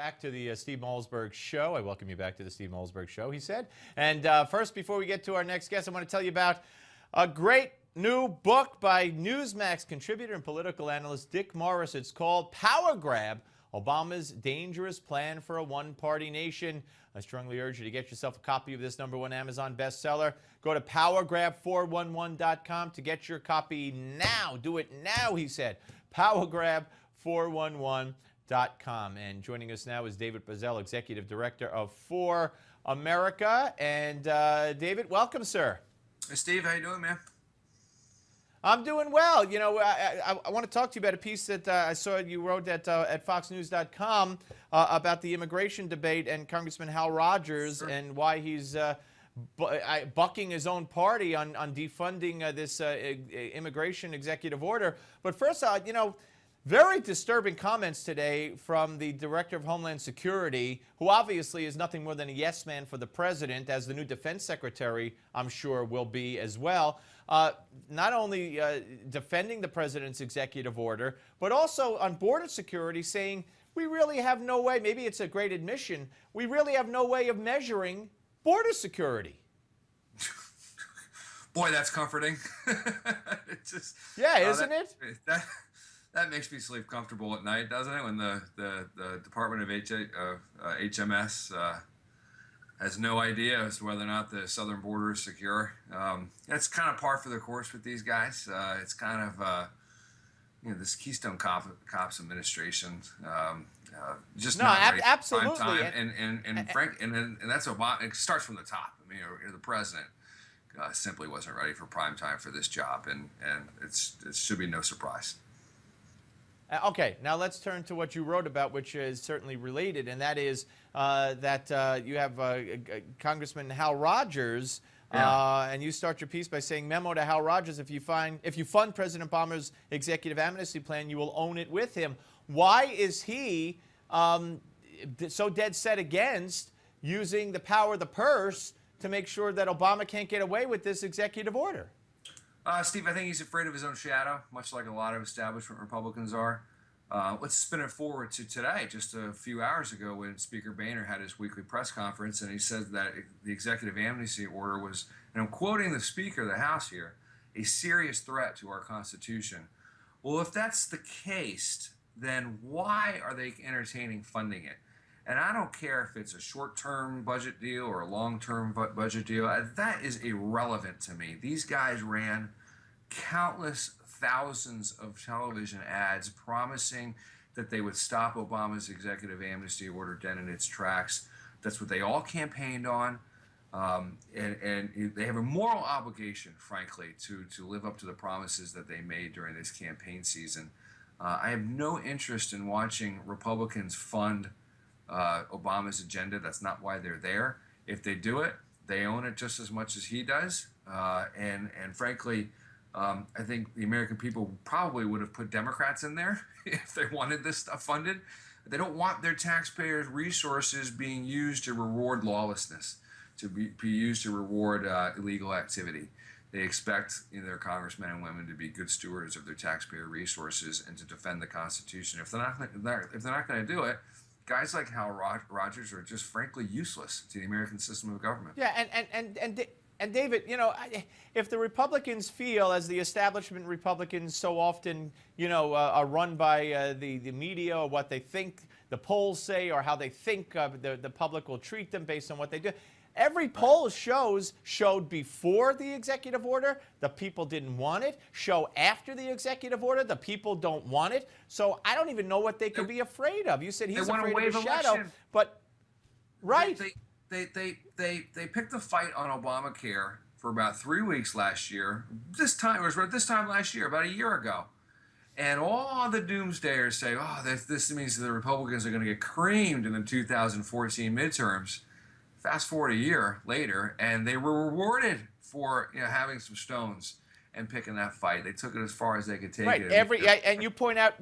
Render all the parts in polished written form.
back to the Steve Malzberg Show. I welcome you back to the Steve Malzberg Show, he said. And first, before we get to our next guest, I want to tell you about a great new book by Newsmax contributor and political analyst Dick Morris. It's called Power Grab, Obama's Dangerous Plan for a One-Party Nation. I strongly urge you to get yourself a copy of this #1 Amazon bestseller. Go to powergrab411.com to get your copy now. Do it now, he said. Powergrab411.com. And joining us now is David Bozell, Executive Director of ForAmerica. And David, welcome, sir. Hey, Steve. How you doing, man? I'm doing well. You know, I want to talk to you about a piece that I saw you wrote at FoxNews.com about the immigration debate and Congressman Hal Rogers and why he's bucking his own party on defunding this immigration executive order. But first, you know, very disturbing comments today from the Director of Homeland Security, who obviously is nothing more than a yes man for the president, as the new defense secretary, I'm sure, will be as well. Not only defending the president's executive order, but also on border security, saying we really have no way, maybe it's a great admission, we really have no way of measuring border security. Boy, that's comforting. It's just, yeah, isn't it? That makes me sleep comfortable at night, doesn't it? When the Department of HMS has no idea as to whether or not the southern border is secure. That's kind of par for the course with these guys. It's kind of you know, this Keystone Cops administration just no, not ready for absolutely. prime time. And that's Obama. It starts from the top. I mean, the president simply wasn't ready for prime time for this job, and it should be no surprise. Okay, now let's turn to what you wrote about, which is certainly related, and that is that you have Congressman Hal Rogers, and you start your piece by saying, memo to Hal Rogers, if you fund President Obama's executive amnesty plan, you will own it with him. Why is he so dead set against using the power of the purse to make sure that Obama can't get away with this executive order? Steve, I think he's afraid of his own shadow, much like a lot of establishment Republicans are. Let's spin it forward to today, just a few hours ago, when Speaker Boehner had his weekly press conference, and he said that the executive amnesty order was, and I'm quoting the Speaker of the House here, a serious threat to our Constitution. Well, if that's the case, then why are they entertaining funding it? And I don't care if it's a short-term budget deal or a long-term budget deal. That is irrelevant to me. These guys ran countless thousands of television ads promising that they would stop Obama's executive amnesty order dead in its tracks. That's what they all campaigned on. And they have a moral obligation, frankly, to live up to the promises that they made during this campaign season. I have no interest in watching Republicans fund Obama's agenda. That's not why they're there. If they do it, they own it just as much as he does. And frankly, I think the American people probably would have put Democrats in there if they wanted this stuff funded. They don't want their taxpayers' resources being used to reward lawlessness, to be used to reward illegal activity. They expect their congressmen and women to be good stewards of their taxpayer resources and to defend the Constitution. If they're not going to do it, guys like Hal Rogers are just frankly useless to the American system of government. Yeah, and David, you know, if the Republicans feel, as the establishment Republicans so often, you know, are run by the media, or what they think the polls say, or how they think the public will treat them based on what they do. Every poll showed before the executive order, the people didn't want it. Show after the executive order, the people don't want it. So I don't even know what they could be afraid of. You said he's afraid of his shadow, but right. They picked the fight on Obamacare for about 3 weeks last year. This time last year, about a year ago. And all the doomsdayers say, oh, this means the Republicans are going to get creamed in the 2014 midterms. Fast forward a year later, and they were rewarded for having some stones and picking that fight. They took it as far as they could take it. Right. And you point out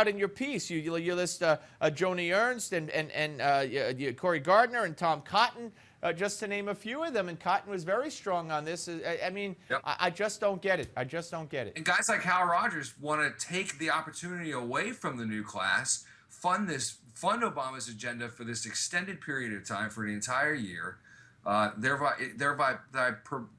in your piece, you list Joni Ernst and Cory Gardner and Tom Cotton, just to name a few of them. And Cotton was very strong on this. I mean, yep. I just don't get it. And guys like Hal Rogers want to take the opportunity away from the new class fund Obama's agenda for this extended period of time for the entire year, thereby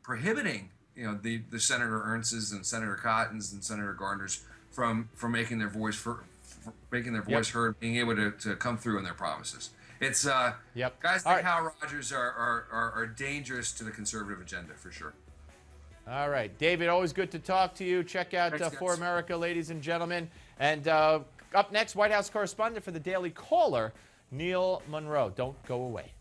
prohibiting the Senator Ernsts and Senator Cottons and Senator Gardners from making their voice heard, being able to come through in their promises. It's guys like Hal Rogers are dangerous to the conservative agenda for sure. All right, David, always good to talk to you. Check out For America, ladies and gentlemen. And up next, White House correspondent for the Daily Caller, Neil Monroe. Don't go away.